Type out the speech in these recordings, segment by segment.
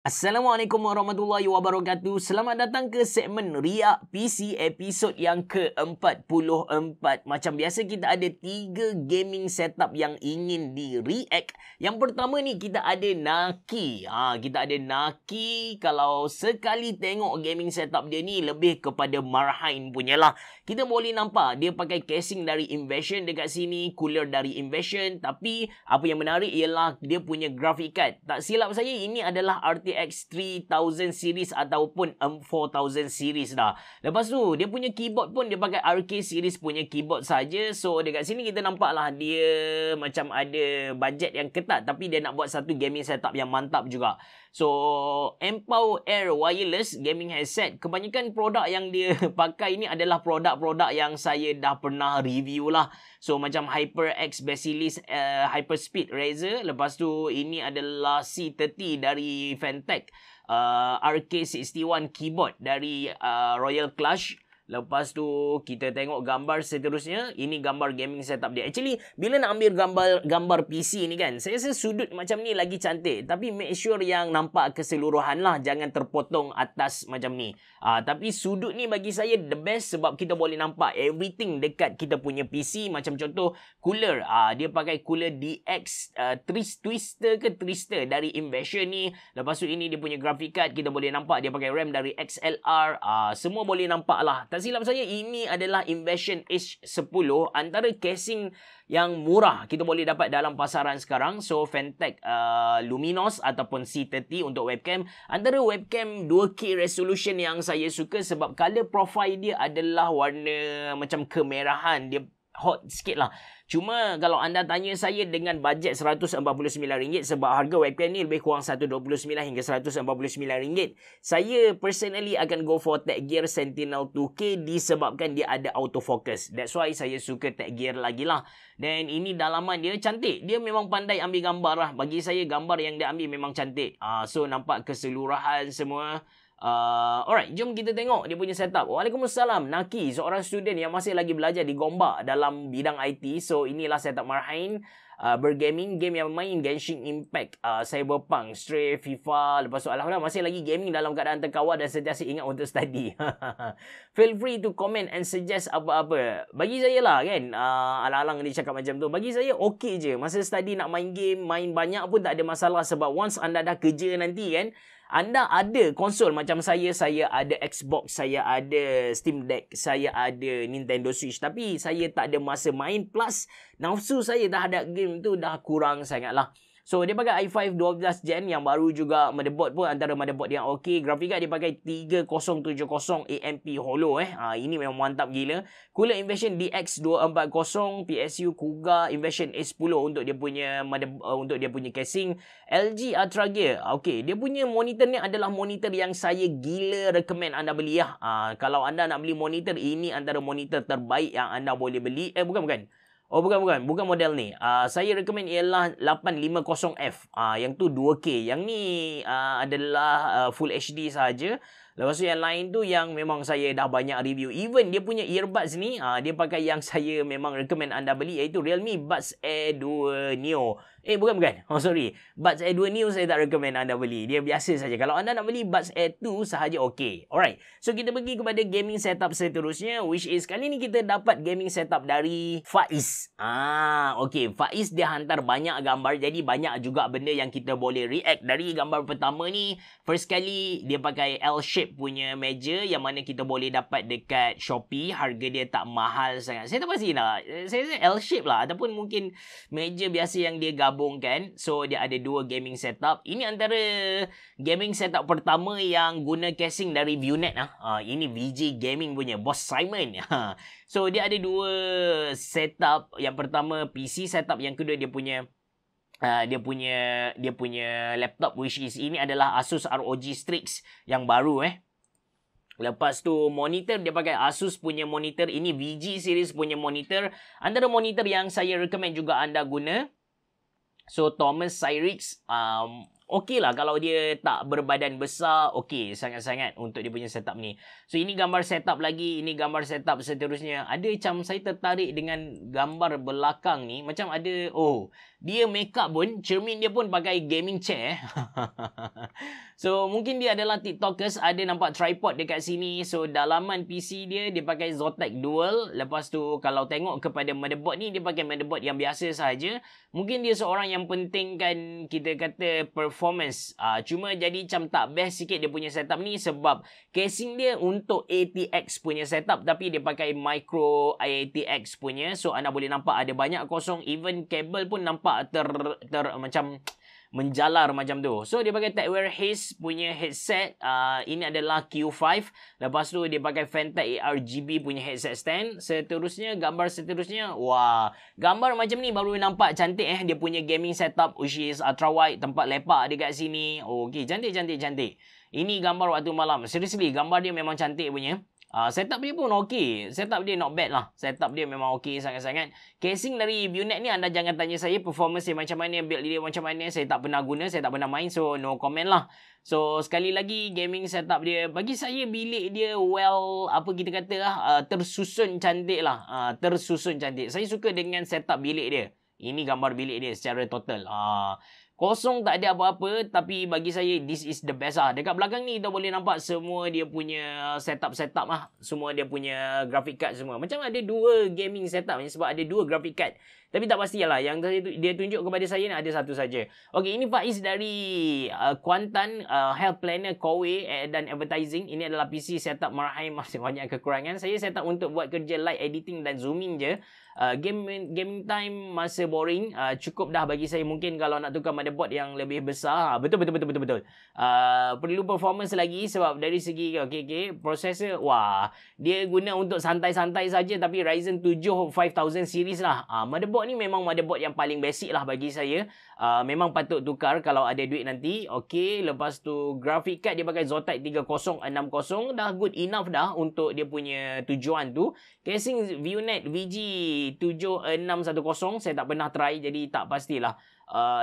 Assalamualaikum warahmatullahi wabarakatuh. Selamat datang ke segmen Riak PC episod yang ke-44. Macam biasa kita ada 3 gaming setup yang ingin di-react. Yang pertama ni kita ada Naki. Kita ada Naki. Kalau sekali tengok gaming setup dia ni lebih kepada Marhain punya lah. Kita boleh nampak dia pakai casing dari Invasion dekat sini, cooler dari Invasion. Tapi apa yang menarik ialah dia punya graphic card. Tak silap saya ini adalah RTX 3000 series ataupun 4000 series dah. Lepas tu dia punya keyboard pun dia pakai RK series punya keyboard saja. So dekat sini kita nampak lah dia macam ada budget yang ketat tapi dia nak buat satu gaming setup yang mantap juga. So Empower Air Wireless gaming headset, kebanyakan produk yang dia pakai ni adalah produk-produk yang saya dah pernah review lah. So macam HyperX Basilis Hyperspeed Razer. Lepas tu ini adalah C30 dari Fantech, RK61 keyboard dari Royal Clash. Lepas tu kita tengok gambar seterusnya. Ini gambar gaming setup dia. Actually bila nak ambil gambar PC ni kan, saya rasa sudut macam ni lagi cantik. Tapi make sure yang nampak keseluruhan lah. Jangan terpotong atas macam ni. Tapi sudut ni bagi saya the best sebab kita boleh nampak everything dekat kita punya PC. Macam contoh cooler. Dia pakai cooler DX Twister dari Invasion ni. Lepas tu ini dia punya graphic card. Kita boleh nampak dia pakai RAM dari XLR. Semua boleh nampak lah. Tak silap saya ini adalah Invasion H10, antara casing yang murah kita boleh dapat dalam pasaran sekarang. So Fantech Luminos ataupun C30 untuk webcam. Antara webcam 2K resolution yang saya suka sebab color profile dia adalah warna macam kemerahan. Dia hot sikit lah. Cuma kalau anda tanya saya dengan bajet RM149 sebab harga webcam ni lebih kurang RM129 hingga RM149, saya personally akan go for Tech Gear Sentinel 2K disebabkan dia ada autofocus. That's why saya suka Tech Gear lagi lah. Dan ini dalaman dia cantik. Dia memang pandai ambil gambar lah. Bagi saya gambar yang dia ambil memang cantik. So nampak keseluruhan semua. Alright, jom kita tengok dia punya setup. Waalaikumsalam. Naki, seorang student yang masih lagi belajar di Gombak dalam bidang IT. So inilah setup Marhain. Bergaming, game yang main Genshin Impact, Cyberpunk, Stray, FIFA. Lepas tu alhamdulillah masih lagi gaming dalam keadaan terkawal dan sentiasa ingat untuk study. Feel free to comment and suggest apa-apa. Bagi saya lah kan, alang-alang dia cakap macam tu, bagi saya okey je. Masa study nak main game, main banyak pun tak ada masalah. Sebab once anda dah kerja nanti kan, anda ada konsol macam saya ada Xbox, saya ada Steam Deck, saya ada Nintendo Switch. Tapi saya tak ada masa main, plus nafsu saya terhadap game tu dah kurang sangat lah. So dia pakai i5 12 Gen yang baru juga. Motherboard pun antara motherboard yang okey. Grafik card dia pakai 3070 AMP Holo. Ini memang mantap gila. Cooler Invasion DX240, PSU Kuga Invasion A10 untuk dia punya untuk dia punya casing. LG Ultra Gear. Okey, dia punya monitor ni adalah monitor yang saya gila recommend anda beli lah. Kalau anda nak beli monitor, ini antara monitor terbaik yang anda boleh beli. Bukan. Bukan model ni. Saya recommend ialah 850F. Yang tu 2K. Yang ni adalah Full HD sahaja. Lepas tu yang lain tu yang memang saya dah banyak review. Even dia punya earbuds ni, dia pakai yang saya memang recommend anda beli, iaitu Realme Buds Air 2 Neo. Bukan. Sorry. Buds Air 2 Neo saya tak recommend anda beli. Dia biasa saja. Kalau anda nak beli Buds Air 2 sahaja okey. Alright. So kita pergi kepada gaming setup seterusnya, which is kali ni kita dapat gaming setup dari Faiz. Okey. Faiz dia hantar banyak gambar. Jadi banyak juga benda yang kita boleh react. Dari gambar pertama ni, first kali dia pakai L-shape punya meja yang mana kita boleh dapat dekat Shopee. Harga dia tak mahal sangat. Saya tak pasti lah. Saya rasa L-shape lah. Ataupun mungkin meja biasa yang dia gabungkan. So dia ada 2 gaming setup. Ini antara gaming setup pertama yang guna casing dari Viewnet lah. Ini VG Gaming punya Boss Simon. So dia ada 2 setup. Yang pertama PC setup, yang kedua dia punya laptop, which is ini adalah Asus ROG Strix yang baru. Lepas tu monitor dia pakai Asus punya monitor. Ini VG series punya monitor. Antara monitor yang saya recommend juga anda guna. So Thomas Cyrix, okey lah kalau dia tak berbadan besar, okey sangat-sangat untuk dia punya setup ni. So ini gambar setup lagi, ini gambar setup seterusnya. Ada macam saya tertarik dengan gambar belakang ni, macam ada dia makeup pun, cermin dia pun pakai gaming chair. So mungkin dia adalah TikTokers, ada nampak tripod dekat sini. So dalaman PC dia pakai Zotac Dual. Lepas tu kalau tengok kepada motherboard ni, dia pakai motherboard yang biasa sahaja. Mungkin dia seorang yang pentingkan kita kata performance. Cuma jadi macam tak best sikit dia punya setup ni sebab casing dia untuk ATX punya setup tapi dia pakai micro ATX punya. So anda boleh nampak ada banyak kosong, even kabel pun nampak macam menjalar macam tu. So dia pakai Techwear Haze punya headset. Ini adalah Q5. Lepas tu dia pakai Fantech ARGB punya headset stand. Gambar seterusnya. Wah, gambar macam ni baru nampak cantik Dia punya gaming setup which is ultra wide, tempat lepak dekat sini. Okay, cantik. Ini gambar waktu malam. Seriously, gambar dia memang cantik punya. Setup dia pun okey. Setup dia not bad lah. Setup dia memang okey sangat-sangat. Casing dari ViewNet ni anda jangan tanya saya performance dia macam mana, build dia macam mana. Saya tak pernah guna, saya tak pernah main. So no comment lah. So sekali lagi gaming setup dia, bagi saya bilik dia tersusun cantik lah. Tersusun cantik. Saya suka dengan setup bilik dia. Ini gambar bilik dia secara total. Kosong, tak ada apa-apa, tapi bagi saya this is the best lah. Dekat belakang ni kita boleh nampak semua dia punya setup lah. Semua dia punya graphic card semua. Macam ada dua gaming setup ni sebab ada dua graphic card. Tapi tak pastilah. Yang dia tunjuk kepada saya ni ada satu saja. Okey, ini Faiz dari Kuantan Health Planner Kowe dan Advertising. Ini adalah PC setup Marhaim, masih banyak kekurangan. Saya setup untuk buat kerja light editing dan zooming je. Gaming time masa boring, cukup dah bagi saya. Mungkin kalau nak tukar motherboard yang lebih besar, betul. Perlu performance lagi sebab dari segi processor, wah, dia guna untuk santai-santai saja, tapi Ryzen 7 5000 series lah. Motherboard ni memang motherboard yang paling basic lah bagi saya. Memang patut tukar kalau ada duit nanti. Okey, lepas tu graphic card dia pakai Zotac 3060, dah good enough dah untuk dia punya tujuan tu. Casing ViewNet VG7610, saya tak pernah try jadi tak pastilah.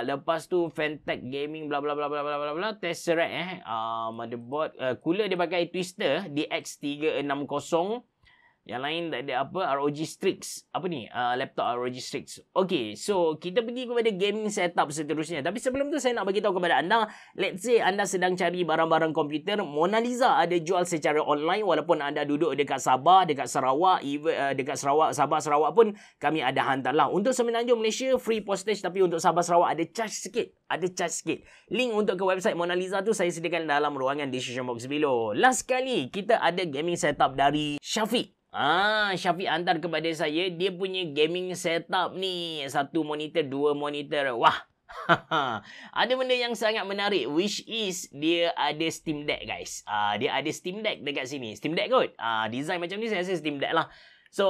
Lepas tu Fantech Gaming bla bla bla bla bla bla Tesseract motherboard, cooler dia pakai Twister DX360. Yang lain tak ada apa. ROG Strix. Apa ni? Laptop ROG Strix. Okay, so kita pergi kepada gaming setup seterusnya. Tapi sebelum tu saya nak bagi tahu kepada anda, let's say anda sedang cari barang-barang komputer, Mona Lisa ada jual secara online walaupun anda duduk dekat Sabah, dekat Sarawak, dekat Sabah Sarawak pun kami ada hantar lah. Untuk Semenanjung Malaysia free postage, tapi untuk Sabah Sarawak ada charge sikit. Link untuk ke website Mona Lisa tu saya sediakan dalam ruangan description box below. Last kali kita ada gaming setup dari Syafiq. Syafiq hantar kepada saya dia punya gaming setup ni. Satu monitor, dua monitor. Wah. Ada benda yang sangat menarik, which is dia ada Steam Deck, guys. Dia ada Steam Deck dekat sini. Steam Deck kot. Design macam ni saya rasa Steam Deck lah. So,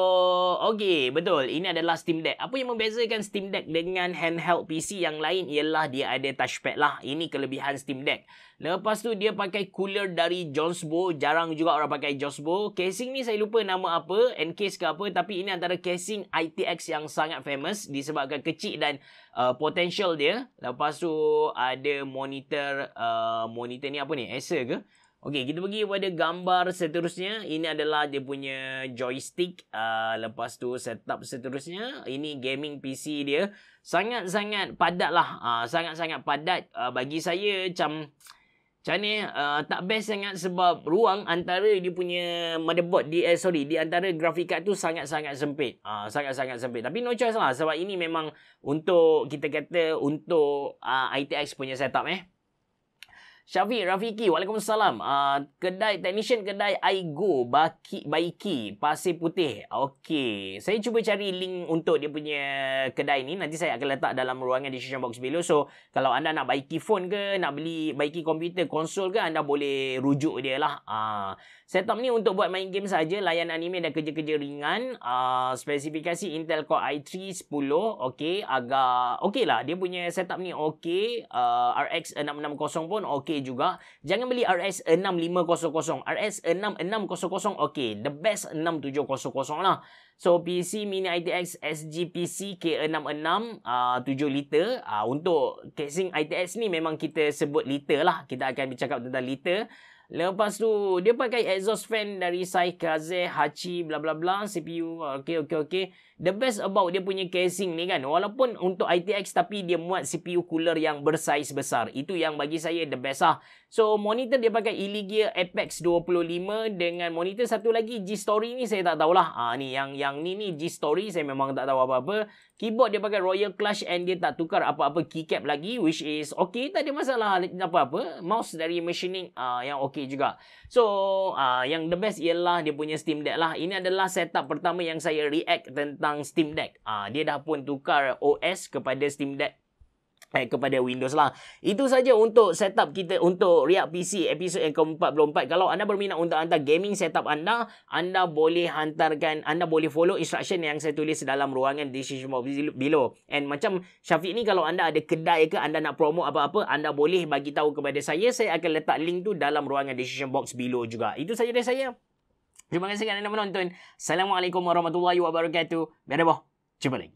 okay, betul. Ini adalah Steam Deck. Apa yang membezakan Steam Deck dengan handheld PC yang lain ialah dia ada touchpad lah. Ini kelebihan Steam Deck. Lepas tu dia pakai cooler dari Jonsbo. Jarang juga orang pakai Jonsbo. Casing ni saya lupa nama apa, Encase ke apa, tapi ini antara casing ITX yang sangat famous disebabkan kecil dan potential dia. Lepas tu ada monitor ni apa ni? Acer ke? Okey, kita pergi kepada gambar seterusnya. Ini adalah dia punya joystick. Lepas tu setup seterusnya. Ini gaming PC dia. Sangat-sangat padat lah. Sangat-sangat padat. Bagi saya macam ni, tak best sangat sebab ruang antara dia punya motherboard, di antara graphic card tu sangat-sangat sempit. Sangat-sangat sempit. Tapi no choice lah sebab ini memang untuk, kita kata, untuk ITX punya setup Syafiq Rafiki, Waalaikumsalam. Technician kedai Aigo Baiki Pasir Putih. Okey, saya cuba cari link untuk dia punya kedai ni. Nanti saya akan letak dalam ruangan description box below. So, kalau anda nak baiki phone ke, nak beli baiki komputer, konsol ke, anda boleh rujuk dia lah. Setup ni untuk buat main game saja, layan anime dan kerja-kerja ringan. Spesifikasi Intel Core i3 10. Okey, agak okey lah. Dia punya setup ni okey. RX 660 pun okey juga. Jangan beli RX 6500. RX 6600 okey. The best 6700 lah. So, PC Mini ITX SGPC K66 7 liter. Untuk casing ITX ni memang kita sebut liter lah. Kita akan bercakap tentang liter. Lepas tu dia pakai exhaust fan dari Saikaze Hachi bla bla bla, CPU okey. The best about dia punya casing ni kan, walaupun untuk ITX tapi dia muat CPU cooler yang bersaiz besar. Itu yang bagi saya the best lah. So monitor dia pakai Elegear Apex 25 dengan monitor satu lagi G-Story ni saya tak tahulah. Ni yang ni G-Story saya memang tak tahu apa-apa. Keyboard dia pakai Royal Clash and dia tak tukar apa-apa keycap lagi, which is okay, tak ada masalah apa-apa. Mouse dari Machining yang okay juga. So yang the best ialah dia punya Steam Deck lah. Ini adalah setup pertama yang saya react tentang Steam Deck. Dia dah pun tukar OS kepada Steam Deck, kepada Windows lah. Itu saja untuk setup kita untuk Riak PC episod yang ke-44. Kalau anda berminat untuk hantar gaming setup anda boleh follow instruction yang saya tulis dalam ruangan description box below. And macam Syafiq ni, kalau anda ada kedai ke, anda nak promo apa-apa, anda boleh bagi tahu kepada saya akan letak link tu dalam ruangan description box below juga. Itu saja dari saya. Terima kasih kerana anda menonton. Assalamualaikum warahmatullahi wabarakatuh. Biar dah, jumpa lagi.